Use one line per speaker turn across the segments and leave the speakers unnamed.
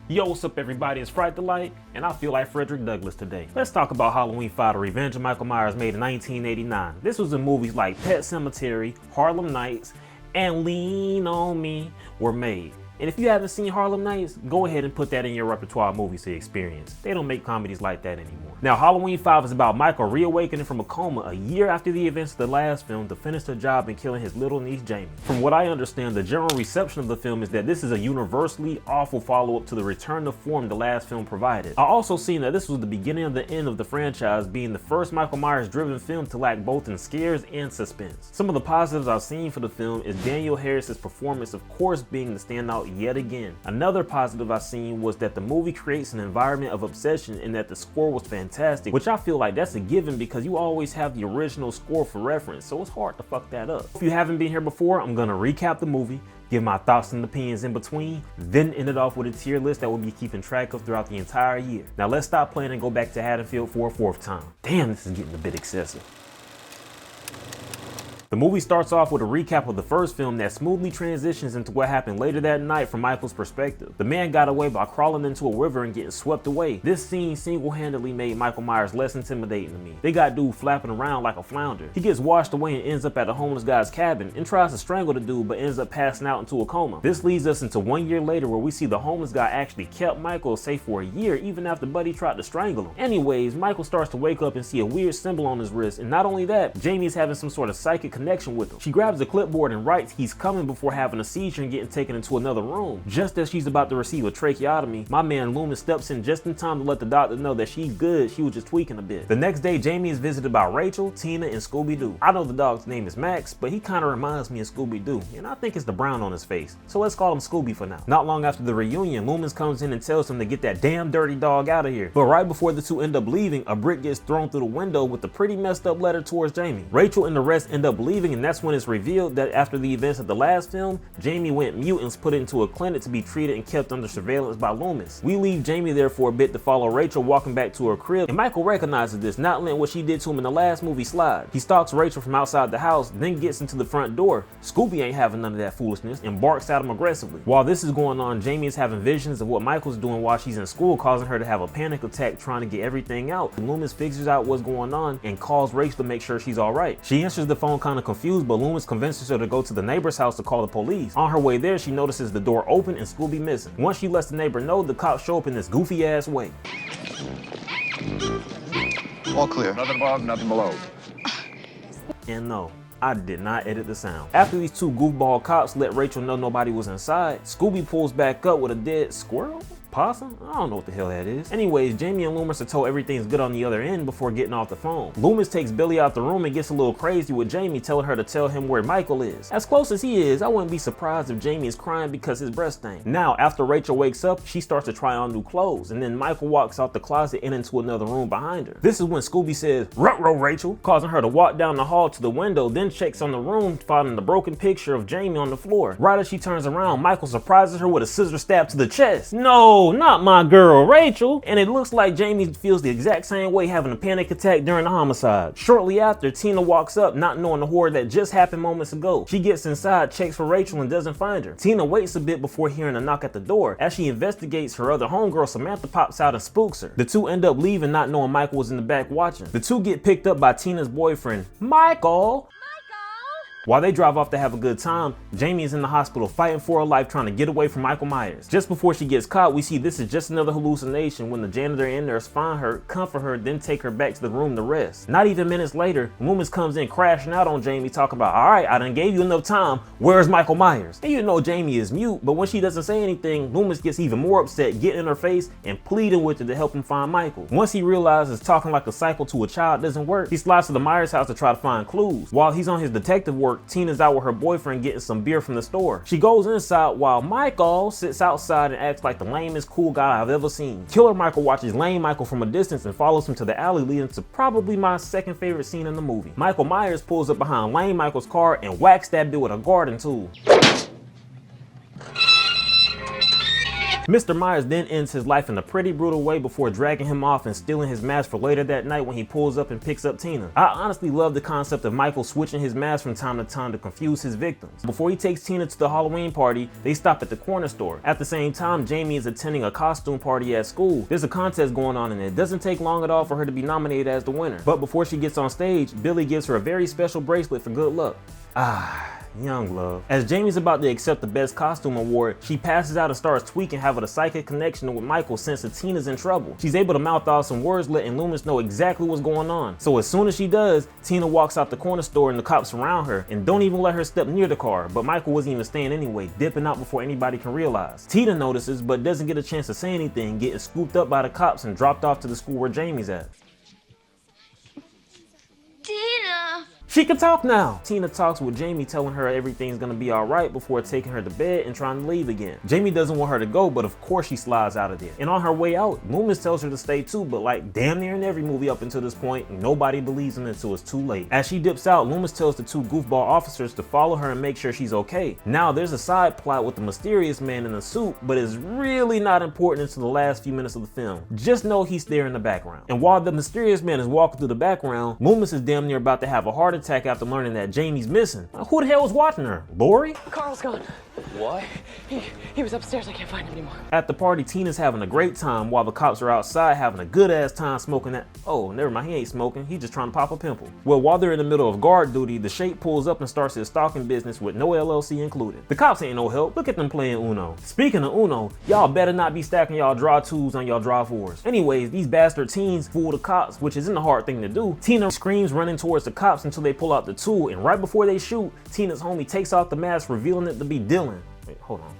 Yo, what's up everybody, it's Fright Delight, and I feel like Frederick Douglass today. Let's talk about Halloween 5: The Revenge of Michael Myers, made in 1989. This was in movies like Pet Sematary, Harlem Nights, and Lean On Me were made. And if you haven't seen Harlem Nights, go ahead and put that in your repertoire of movies to experience. They don't make comedies like that anymore. Now, Halloween 5 is about Michael reawakening from a coma a year after the events of the last film to finish the job in killing his little niece Jamie. From what I understand, the general reception of the film is that this is a universally awful follow-up to the return to form the last film provided. I also seen that this was the beginning of the end of the franchise, being the first Michael Myers driven film to lack both in scares and suspense. Some of the positives I've seen for the film is Daniel Harris's performance, of course, being the standout yet again. Another positive I seen was that the movie creates an environment of obsession and that the score was fantastic, which I feel like that's a given because you always have the original score for reference, so it's hard to fuck that up. If you haven't been here before, I'm gonna recap the movie, give my thoughts and opinions in between, then end it off with a tier list that we'll be keeping track of throughout the entire year. Now let's stop playing and go back to Haddonfield for a fourth time. Damn, this is getting a bit excessive. The movie starts off with a recap of the first film that smoothly transitions into what happened later that night from Michael's perspective. The man got away by crawling into a river and getting swept away. This scene single-handedly made Michael Myers less intimidating to me. They got dude flapping around like a flounder. He gets washed away and ends up at a homeless guy's cabin and tries to strangle the dude but ends up passing out into a coma. This leads us into 1 year later where we see the homeless guy actually kept Michael safe for a year even after Buddy tried to strangle him. Anyways, Michael starts to wake up and see a weird symbol on his wrist, and not only that, Jamie's having some sort of psychic connection with him. She grabs a clipboard and writes he's coming before having a seizure and getting taken into another room. Just as she's about to receive a tracheotomy, my man Loomis steps in just in time to let the doctor know that she's good, she was just tweaking a bit. The next day, Jamie is visited by Rachel, Tina, and Scooby-Doo. I know the dog's name is Max, but he kind of reminds me of Scooby-Doo, and I think it's the brown on his face, so let's call him Scooby for now. Not long after the reunion, Loomis comes in and tells him to get that damn dirty dog out of here. But right before the two end up leaving, a brick gets thrown through the window with a pretty messed up letter towards Jamie. Rachel and the rest end up leaving, and that's when it's revealed that after the events of the last film, Jamie went mute and was put into a clinic to be treated and kept under surveillance by Loomis. We leave Jamie there for a bit to follow Rachel walking back to her crib, and Michael recognizes this, not letting what she did to him in the last movie slide. He stalks Rachel from outside the house, then gets into the front door. Scooby ain't having none of that foolishness and barks at him aggressively. While this is going on, Jamie is having visions of what Michael's doing while she's in school, causing her to have a panic attack trying to get everything out. Loomis figures out what's going on and calls Rachel to make sure she's alright. She answers the phone kind of confused, but Loomis convinces her to go to the neighbor's house to call the police. On her way there, she notices the door open and Scooby missing. Once she lets the neighbor know, the cops show up in this goofy ass way.
All clear. Nothing above, nothing below.
And no, I did not edit the sound. After these two goofball cops let Rachel know nobody was inside, Scooby pulls back up with a dead squirrel? Possum? I don't know what the hell that is. Anyways, Jamie and Loomis are told everything's good on the other end before getting off the phone. Loomis takes Billy out the room and gets a little crazy with Jamie, telling her to tell him where Michael is. As close as he is, I wouldn't be surprised if Jamie is crying because his breast stank. Now, after Rachel wakes up, she starts to try on new clothes, and then Michael walks out the closet and into another room behind her. This is when Scooby says, "Ruh-roh, Rachel," causing her to walk down the hall to the window, then checks on the room, finding the broken picture of Jamie on the floor. Right as she turns around, Michael surprises her with a scissor stab to the chest. No, not my girl Rachel, and it looks like Jamie feels the exact same way, having a panic attack during the homicide. Shortly after, Tina walks up, not knowing the horror that just happened moments ago. She gets inside, checks for Rachel, and doesn't find her. Tina waits a bit before hearing a knock at the door. As she investigates, her other homegirl Samantha pops out and spooks her. The two end up leaving, not knowing Michael was in the back watching. The two get picked up by Tina's boyfriend, Michael. While they drive off to have a good time, Jamie is in the hospital fighting for her life, trying to get away from Michael Myers. Just before she gets caught, we see this is just another hallucination when the janitor and nurse find her, comfort her, then take her back to the room to rest. Not even minutes later, Loomis comes in crashing out on Jamie, talking about, "Alright, I done gave you enough time, where's Michael Myers?" And you know Jamie is mute, but when she doesn't say anything, Loomis gets even more upset, getting in her face and pleading with her to help him find Michael. Once he realizes talking like a psycho to a child doesn't work, he slides to the Myers house to try to find clues. While he's on his detective work, Tina's out with her boyfriend getting some beer from the store. She goes inside while Michael sits outside and acts like the lamest cool guy I've ever seen. Killer Michael watches lame Michael from a distance and follows him to the alley, leading to probably my second favorite scene in the movie. Michael Myers pulls up behind lame Michael's car and whacks that bit with a garden tool. Mr. Myers then ends his life in a pretty brutal way before dragging him off and stealing his mask for later that night when he pulls up and picks up Tina. I honestly love the concept of Michael switching his mask from time to time to confuse his victims. Before he takes Tina to the Halloween party, they stop at the corner store. At the same time, Jamie is attending a costume party at school. There's a contest going on and it doesn't take long at all for her to be nominated as the winner. But before she gets on stage, Billy gives her a very special bracelet for good luck. Young love. As Jamie's about to accept the best costume award, she passes out and starts tweaking, having a psychic connection with Michael since Tina's in trouble. She's able to mouth off some words, letting Loomis know exactly what's going on. So as soon as she does, Tina walks out the corner store and the cops surround her and don't even let her step near the car, but Michael wasn't even staying anyway, dipping out before anybody can realize. Tina notices but doesn't get a chance to say anything, getting scooped up by the cops and dropped off to the school where Jamie's at.
Tina!
She can talk now. Tina talks with Jamie, telling her everything's gonna be alright before taking her to bed and trying to leave again. Jamie doesn't want her to go, but of course she slides out of there. And on her way out, Loomis tells her to stay too, but like damn near in every movie up until this point, nobody believes him until it's too late. As she dips out, Loomis tells the two goofball officers to follow her and make sure she's okay. Now there's a side plot with the mysterious man in a suit, but it's really not important until the last few minutes of the film. Just know he's there in the background. And while the mysterious man is walking through the background, Loomis is damn near about to have a heart attack after learning that Jamie's missing. Who the hell was watching her? Lori?
Carl's gone.
What?
He was upstairs. I can't find him anymore.
At the party, Tina's having a great time while the cops are outside having a good ass time smoking that. Oh, never mind, he ain't smoking. He's just trying to pop a pimple. Well, while they're in the middle of guard duty, the Shape pulls up and starts his stalking business with no LLC included. The cops ain't no help. Look at them playing Uno. Speaking of Uno, y'all better not be stacking y'all draw twos on y'all draw fours. Anyways, these bastard teens fool the cops, which isn't a hard thing to do. Tina screams running towards the cops until they pull out the tool, and right before they shoot, Tina's homie takes off the mask, revealing it to be Dylan. Wait, hold on.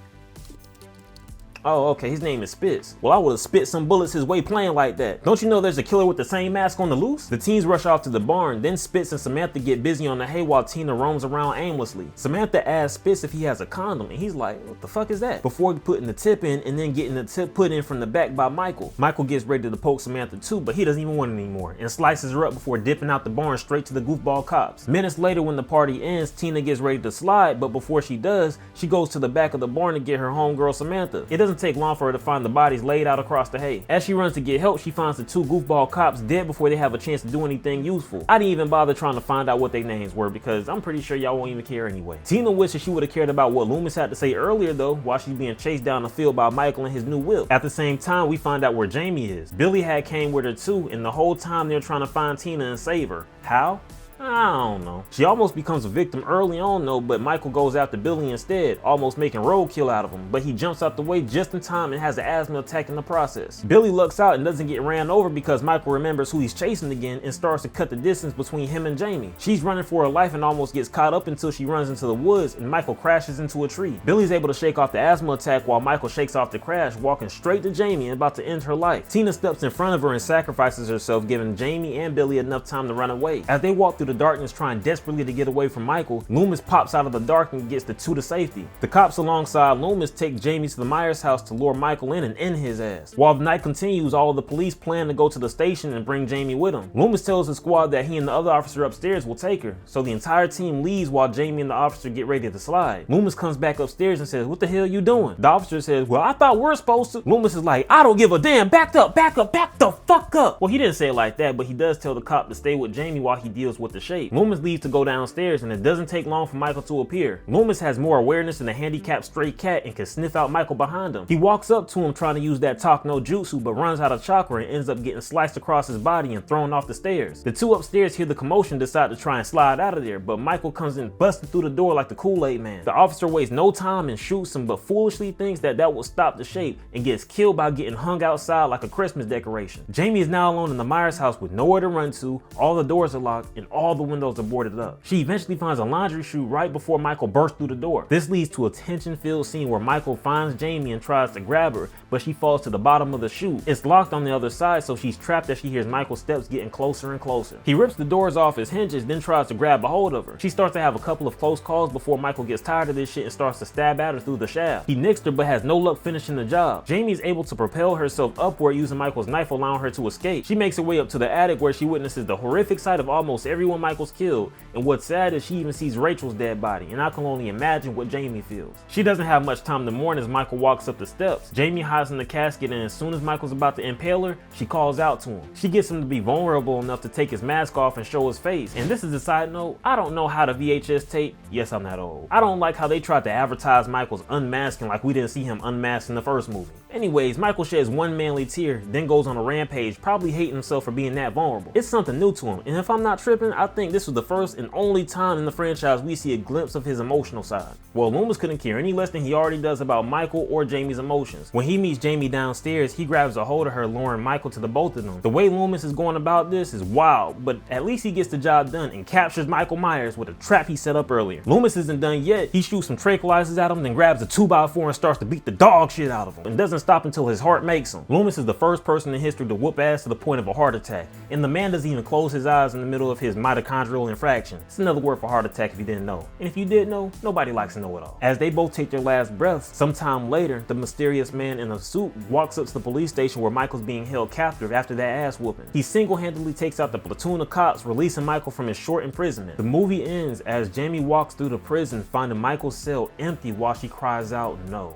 Oh, okay, his name is Spitz. Well, I would have spit some bullets his way playing like that. Don't you know there's a killer with the same mask on the loose? The teens rush off to the barn, then Spitz and Samantha get busy on the hay while Tina roams around aimlessly. Samantha asks Spitz if he has a condom, and he's like, what the fuck is that? Before putting the tip in and then getting the tip put in from the back by Michael. Michael gets ready to poke Samantha too, but he doesn't even want it anymore, and slices her up before dipping out the barn straight to the goofball cops. Minutes later, when the party ends, Tina gets ready to slide, but before she does, she goes to the back of the barn to get her homegirl Samantha. It doesn't take long for her to find the bodies laid out across the hay. As she runs to get help, she finds the two goofball cops dead before they have a chance to do anything useful. I didn't even bother trying to find out what their names were because I'm pretty sure y'all won't even care anyway. Tina wishes she would have cared about what Loomis had to say earlier though, while she's being chased down the field by Michael and his new whip. At the same time, we find out where Jamie is. Billy had came with her too, and the whole time they're trying to find Tina and save her. How? I don't know. She almost becomes a victim early on though, but Michael goes after Billy instead, almost making roadkill out of him, but he jumps out the way just in time and has an asthma attack in the process. Billy lucks out and doesn't get ran over because Michael remembers who he's chasing again and starts to cut the distance between him and Jamie. She's running for her life and almost gets caught up until she runs into the woods and Michael crashes into a tree. Billy's able to shake off the asthma attack while Michael shakes off the crash, walking straight to Jamie and about to end her life. Tina steps in front of her and sacrifices herself, giving Jamie and Billy enough time to run away. As they walk through the darkness trying desperately to get away from Michael, Loomis pops out of the dark and gets the two to safety. The cops alongside Loomis take Jamie to the Myers house to lure Michael in and end his ass. While the night continues, all of the police plan to go to the station and bring Jamie with them. Loomis tells the squad that he and the other officer upstairs will take her, so the entire team leaves while Jamie and the officer get ready to slide. Loomis comes back upstairs and says, what the hell you doing? The officer says, well, I thought we're supposed to. Loomis is like, I don't give a damn, back up, back the fuck up. Well, he didn't say it like that, but he does tell the cop to stay with Jamie while he deals with the Shape. Loomis leaves to go downstairs, and it doesn't take long for Michael to appear. Loomis has more awareness than a handicapped stray cat and can sniff out Michael behind him. He walks up to him trying to use that talk no jutsu, but runs out of chakra and ends up getting sliced across his body and thrown off the stairs. The two upstairs hear the commotion, decide to try and slide out of there, but Michael comes in busting through the door like the Kool-Aid man. The officer wastes no time and shoots him, but foolishly thinks that will stop the Shape and gets killed by getting hung outside like a Christmas decoration. Jamie is now alone in the Myers house with nowhere to run to, all the doors are locked, and all the windows are boarded up. She eventually finds a laundry chute right before Michael bursts through the door. This leads to a tension-filled scene where Michael finds Jamie and tries to grab her, but she falls to the bottom of the chute. It's locked on the other side, so she's trapped as she hears Michael's steps getting closer and closer. He rips the doors off his hinges, then tries to grab a hold of her. She starts to have a couple of close calls before Michael gets tired of this shit and starts to stab at her through the shaft. He nicks her but has no luck finishing the job. Jamie is able to propel herself upward using Michael's knife, allowing her to escape. She makes her way up to the attic where she witnesses the horrific sight of almost everyone when Michael's killed, and what's sad is she even sees Rachel's dead body, and I can only imagine what Jamie feels. She doesn't have much time to mourn as Michael walks up the steps. Jamie hides in the casket, and as soon as Michael's about to impale her, she calls out to him. She gets him to be vulnerable enough to take his mask off and show his face. And this is a side note, I don't know how the VHS tape, yes I'm that old, I don't like how they tried to advertise Michael's unmasking like we didn't see him unmasked in the first movie. Anyways, Michael sheds one manly tear, then goes on a rampage, probably hating himself for being that vulnerable. It's something new to him, and if I'm not tripping, I think this was the first and only time in the franchise we see a glimpse of his emotional side. Well, Loomis couldn't care any less than he already does about Michael or Jamie's emotions. When he meets Jamie downstairs, he grabs a hold of her, luring Michael to the both of them. The way Loomis is going about this is wild, but at least he gets the job done and captures Michael Myers with a trap he set up earlier. Loomis isn't done yet. He shoots some tranquilizers at him, then grabs a 2x4 and starts to beat the dog shit out of him, and doesn't stop until his heart makes him. Loomis is the first person in history to whoop ass to the point of a heart attack, and the man doesn't even close his eyes in the middle of his mitochondrial infraction. It's another word for heart attack if you didn't know. And if you did know, nobody likes to know it all. As they both take their last breaths, sometime later, the mysterious man in a suit walks up to the police station where Michael's being held captive after that ass whooping. He single-handedly takes out the platoon of cops, releasing Michael from his short imprisonment. The movie ends as Jamie walks through the prison, finding Michael's cell empty while she cries out, "No."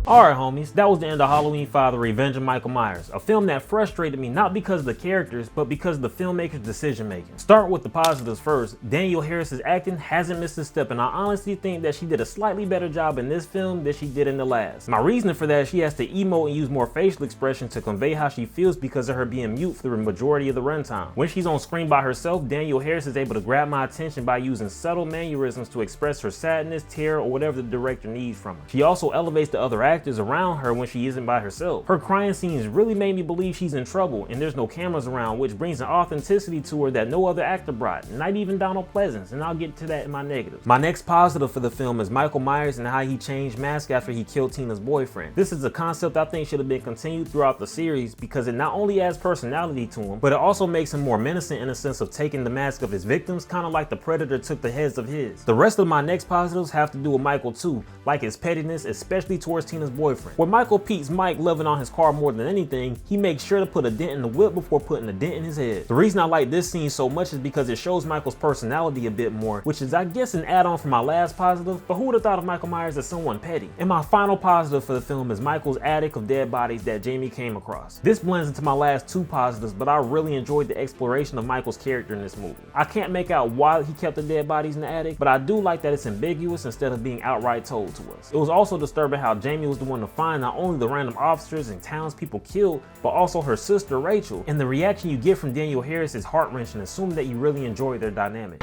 Alright homies, that was the end of Halloween 5: The Revenge of Michael Myers, a film that frustrated me not because of the characters, but because of the filmmaker's decision making. Starting with the positives first, Danielle Harris's acting hasn't missed a step, and I honestly think that she did a slightly better job in this film than she did in the last. My reasoning for that is she has to emote and use more facial expression to convey how she feels because of her being mute for the majority of the runtime. When she's on screen by herself, Danielle Harris is able to grab my attention by using subtle mannerisms to express her sadness, terror, or whatever the director needs from her. She also elevates the other actors around her when she isn't by herself. Her crying scenes really made me believe she's in trouble, and there's no cameras around, which brings an authenticity to her that no other actor brought, not even Donald Pleasance, and I'll get to that in my negatives. My next positive for the film is Michael Myers and how he changed mask after he killed Tina's boyfriend. This is a concept I think should have been continued throughout the series because it not only adds personality to him, but it also makes him more menacing in a sense of taking the mask of his victims, kind of like the Predator took the heads of his. The rest of my next positives have to do with Michael too, like his pettiness, especially towards Tina's boyfriend. Where Michael piques Mike loving on his car more than anything, he makes sure to put a dent in the whip before putting a dent in his head. The reason I like this scene so much is because it shows Michael's personality a bit more, which is I guess an add-on for my last positive, but who would have thought of Michael Myers as someone petty? And my final positive for the film is Michael's attic of dead bodies that Jamie came across. This blends into my last two positives, but I really enjoyed the exploration of Michael's character in this movie. I can't make out why he kept the dead bodies in the attic, but I do like that it's ambiguous instead of being outright told to us. It was also disturbing how Jamie was the one to find not only the random officers and townspeople killed, but also her sister Rachel, and the reaction you get from Danielle Harris is heart-wrenching, assuming that you really enjoy their dynamic.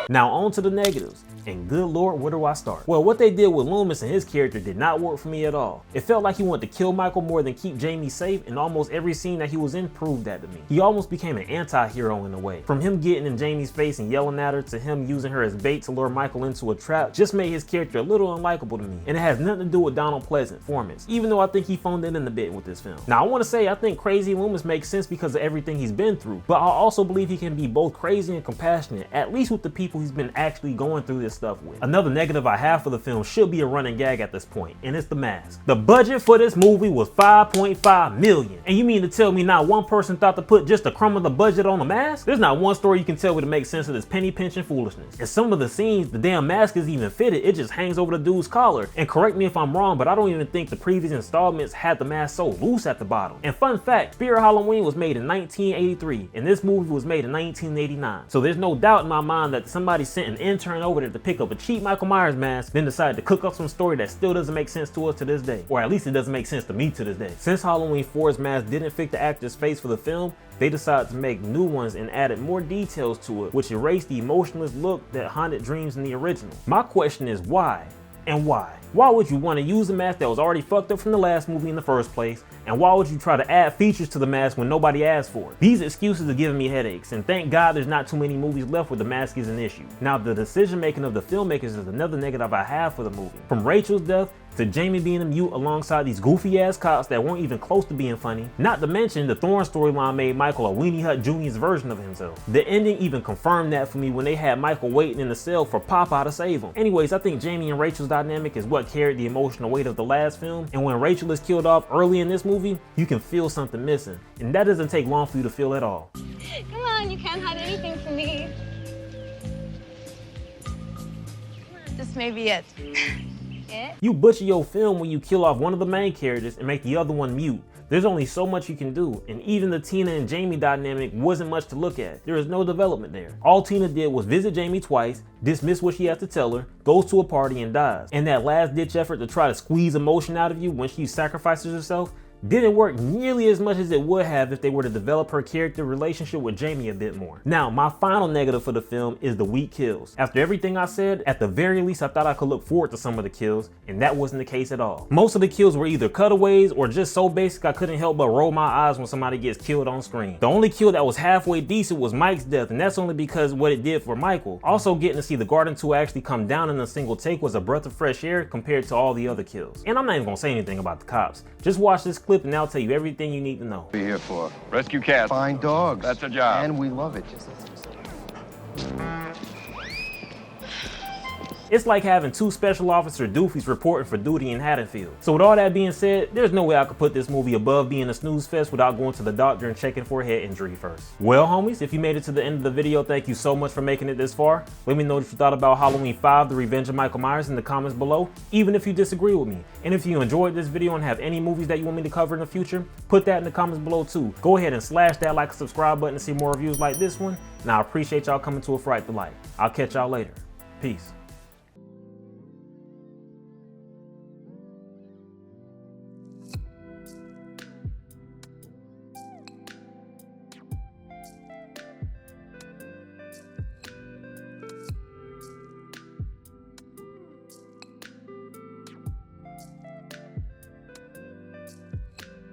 Now on to the negatives, and good lord, where do I start? Well, what they did with Loomis and his character did not work for me at all. It felt like he wanted to kill Michael more than keep Jamie safe, and almost every scene that he was in proved that to me. He almost became an anti-hero in a way. From him getting in Jamie's face and yelling at her, to him using her as bait to lure Michael into a trap, just made his character a little unlikable to me. And it has nothing to do with Donald Pleasant's performance, even though I think he phoned it in a bit with this film. Now I want to say I think Crazy Loomis makes sense because of everything he's been through, but I also believe he can be both crazy and compassionate, at least with the people he's been actually going through this stuff with. Another negative I have for the film should be a running gag at this point, and it's the mask. The budget for this movie was $5.5 million. And you mean to tell me not one person thought to put just a crumb of the budget on a mask? There's not one story you can tell me to make sense of this penny pinching foolishness. In some of the scenes, the damn mask isn't even fitted, it just hangs over the dude's collar. And correct me if I'm wrong, but I don't even think the previous installments had the mask so loose at the bottom. And fun fact, Spirit Halloween was made in 1983, and this movie was made in 1989. So there's no doubt in my mind that somebody sent an intern over there to pick up a cheap Michael Myers mask, then decided to cook up some story that still doesn't make sense to us to this day. Or at least it doesn't make sense to me to this day. Since Halloween 4's mask didn't fit the actor's face for the film, they decided to make new ones and added more details to it, which erased the emotionless look that haunted dreams in the original. My question is why? And why? Why would you want to use a mask that was already fucked up from the last movie in the first place? And why would you try to add features to the mask when nobody asked for it? These excuses are giving me headaches, and thank God there's not too many movies left where the mask is an issue. Now, the decision making of the filmmakers is another negative I have for the movie. From Rachel's death to Jamie being a mute alongside these goofy ass cops that weren't even close to being funny. Not to mention the Thorne storyline made Michael a Weenie Hut Jr.'s version of himself. The ending even confirmed that for me when they had Michael waiting in the cell for Papa to save him. Anyways, I think Jamie and Rachel's dynamic is what carried the emotional weight of the last film, and when Rachel is killed off early in this movie, you can feel something missing, and that doesn't take long for you to feel at all.
Come on, you can't hide anything from me. This may be it. It?
You butcher your film when you kill off one of the main characters and make the other one mute. There's only so much you can do, and even the Tina and Jamie dynamic wasn't much to look at. There is no development there. All Tina did was visit Jamie twice, dismiss what she has to tell her, goes to a party and dies. And that last ditch effort to try to squeeze emotion out of you when she sacrifices herself didn't work nearly as much as it would have if they were to develop her character relationship with Jamie a bit more. Now, my final negative for the film is the weak kills. After everything I said, at the very least I thought I could look forward to some of the kills, and that wasn't the case at all. Most of the kills were either cutaways or just so basic I couldn't help but roll my eyes when somebody gets killed on screen. The only kill that was halfway decent was Mike's death, and that's only because what it did for Michael. Also, getting to see the garden tool actually come down in a single take was a breath of fresh air compared to all the other kills. And I'm not even gonna say anything about the cops. Just watch this clip and I'll tell you everything you need to know.
Be here for
Rescue cats.
find dogs.
That's a job.
And we love it.
It's like having two special officer doofies reporting for duty in Haddonfield. So with all that being said, there's no way I could put this movie above being a snooze fest without going to the doctor and checking for a head injury first. Well, homies, if you made it to the end of the video, thank you so much for making it this far. Let me know what you thought about Halloween 5, The Revenge of Michael Myers in the comments below, even if you disagree with me. And if you enjoyed this video and have any movies that you want me to cover in the future, put that in the comments below too. Go ahead and slash that like and subscribe button to see more reviews like this one. And I appreciate y'all coming to a Fright Delight. I'll catch y'all later. Peace.